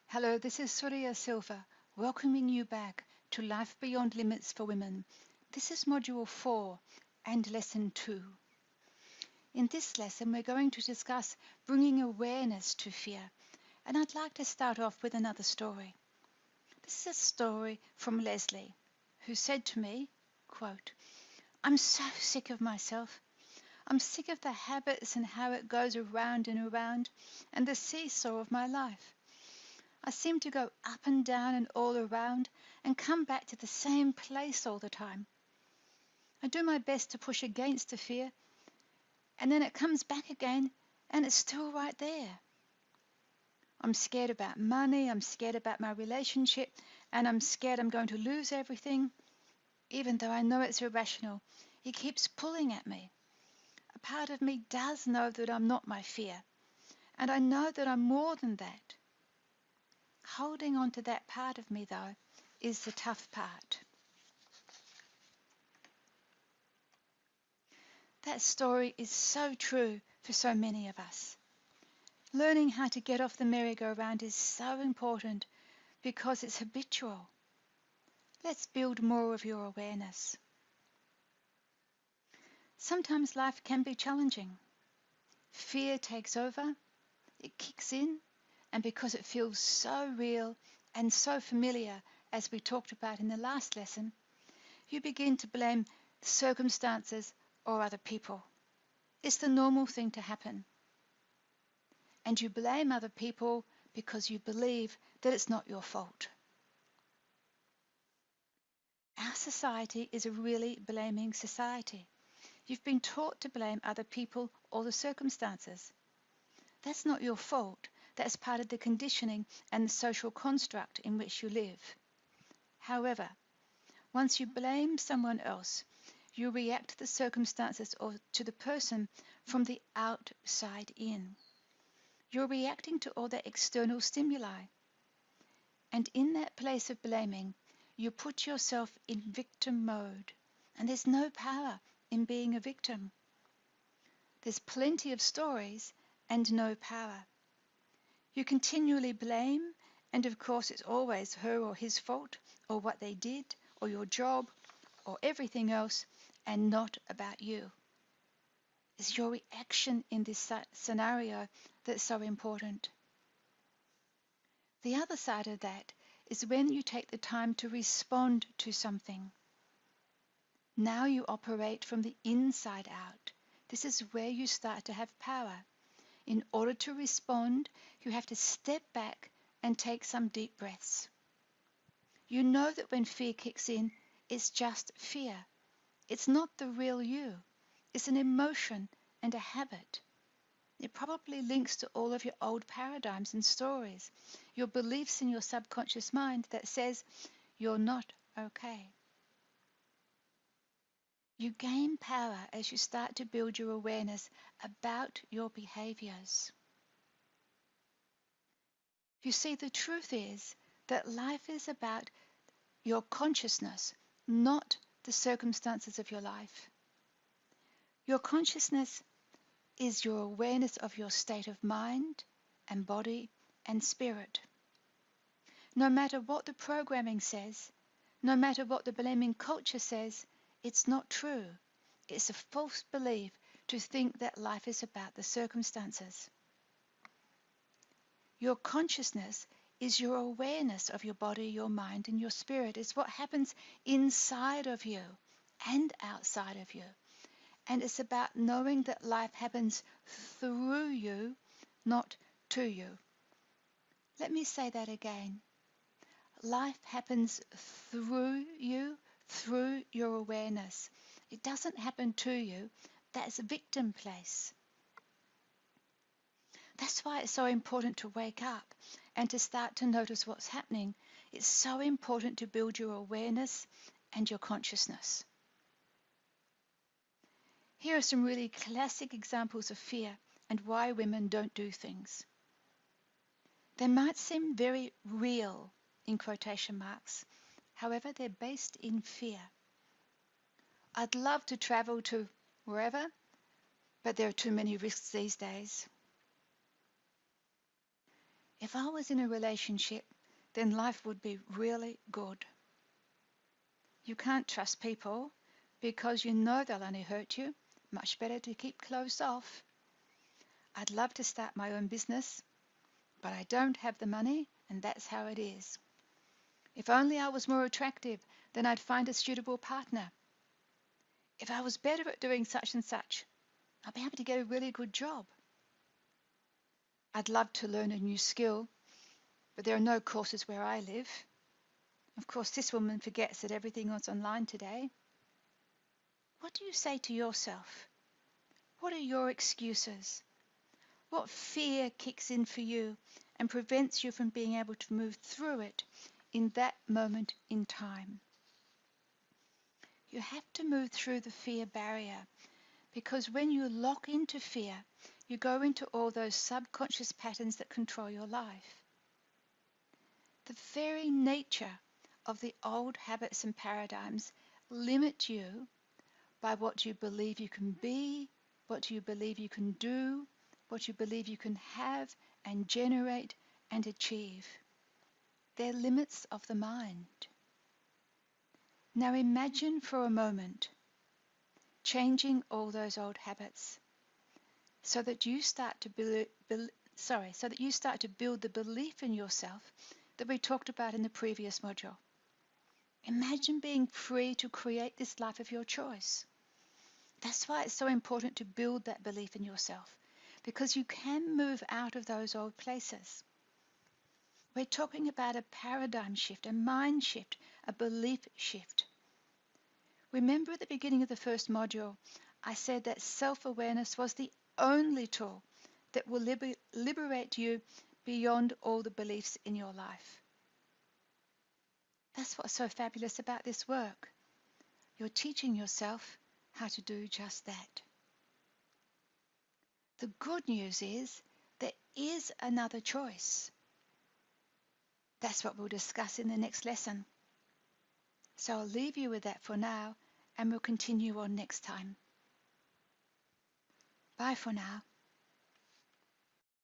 Hello, this is Surya Silva, welcoming you back to Life Beyond Limits for Women. This is Module 4 and Lesson 2. In this lesson, we're going to discuss bringing awareness to fear, and I'd like to start off with another story. This is a story from Leslie, who said to me, quote, "I'm so sick of myself. I'm sick of the habits and how it goes around and around, and the seesaw of my life. I seem to go up and down and all around and come back to the same place all the time. I do my best to push against the fear, and then it comes back again and it's still right there. I'm scared about money, I'm scared about my relationship, and I'm scared I'm going to lose everything. Even though I know it's irrational, it keeps pulling at me. A part of me does know that I'm not my fear, and I know that I'm more than that. Holding on to that part of me, though, is the tough part." That story is so true for so many of us. Learning how to get off the merry-go-round is so important because it's habitual. Let's build more of your awareness. Sometimes life can be challenging. Fear takes over, it kicks in, and because it feels so real and so familiar, as we talked about in the last lesson, you begin to blame circumstances or other people. It's the normal thing to happen. And you blame other people because you believe that it's not your fault. Our society is a really blaming society. You've been taught to blame other people or the circumstances. That's not your fault. That's part of the conditioning and the social construct in which you live. However, once you blame someone else, you react to the circumstances or to the person from the outside in. You're reacting to all the external stimuli. And in that place of blaming, you put yourself in victim mode. And there's no power in being a victim. There's plenty of stories and no power. You continually blame, and of course it's always her or his fault, or what they did, or your job, or everything else, and not about you. It's your reaction in this scenario that's so important. The other side of that is when you take the time to respond to something. Now you operate from the inside out. This is where you start to have power. In order to respond, you have to step back and take some deep breaths. You know that when fear kicks in, it's just fear. It's not the real you. It's an emotion and a habit. It probably links to all of your old paradigms and stories, your beliefs in your subconscious mind that says you're not okay. You gain power as you start to build your awareness about your behaviors. You see, the truth is that life is about your consciousness, not the circumstances of your life. Your consciousness is your awareness of your state of mind and body and spirit. No matter what the programming says, no matter what the blaming culture says, it's not true. It's a false belief to think that life is about the circumstances. Your consciousness is your awareness of your body, your mind, and your spirit. It's what happens inside of you and outside of you. And it's about knowing that life happens through you, not to you. Let me say that again. Life happens through you, through your awareness. It doesn't happen to you. That's a victim place. That's why it's so important to wake up and to start to notice what's happening. It's so important to build your awareness and your consciousness. Here are some really classic examples of fear and why women don't do things. They might seem very real, in quotation marks. However, they're based in fear. I'd love to travel to wherever, but there are too many risks these days. If I was in a relationship, then life would be really good. You can't trust people because you know they'll only hurt you. Much better to keep closed off. I'd love to start my own business, but I don't have the money, and that's how it is. If only I was more attractive, then I'd find a suitable partner. If I was better at doing such and such, I'd be able to get a really good job. I'd love to learn a new skill, but there are no courses where I live. Of course, this woman forgets that everything is online today. What do you say to yourself? What are your excuses? What fear kicks in for you and prevents you from being able to move through it in that moment in time? You have to move through the fear barrier because when you lock into fear, you go into all those subconscious patterns that control your life. The very nature of the old habits and paradigms limit you by what you believe you can be, what you believe you can do, what you believe you can have and generate and achieve. They're limits of the mind. Now imagine for a moment changing all those old habits so that you start to build the belief in yourself that we talked about in the previous module. Imagine being free to create this life of your choice. That's why it's so important to build that belief in yourself, because you can move out of those old places. We're talking about a paradigm shift, a mind shift, a belief shift. Remember at the beginning of the first module, I said that self-awareness was the only tool that will liberate you beyond all the beliefs in your life. That's what's so fabulous about this work. You're teaching yourself how to do just that. The good news is there is another choice. That's what we'll discuss in the next lesson. So I'll leave you with that for now, and we'll continue on next time. Bye for now.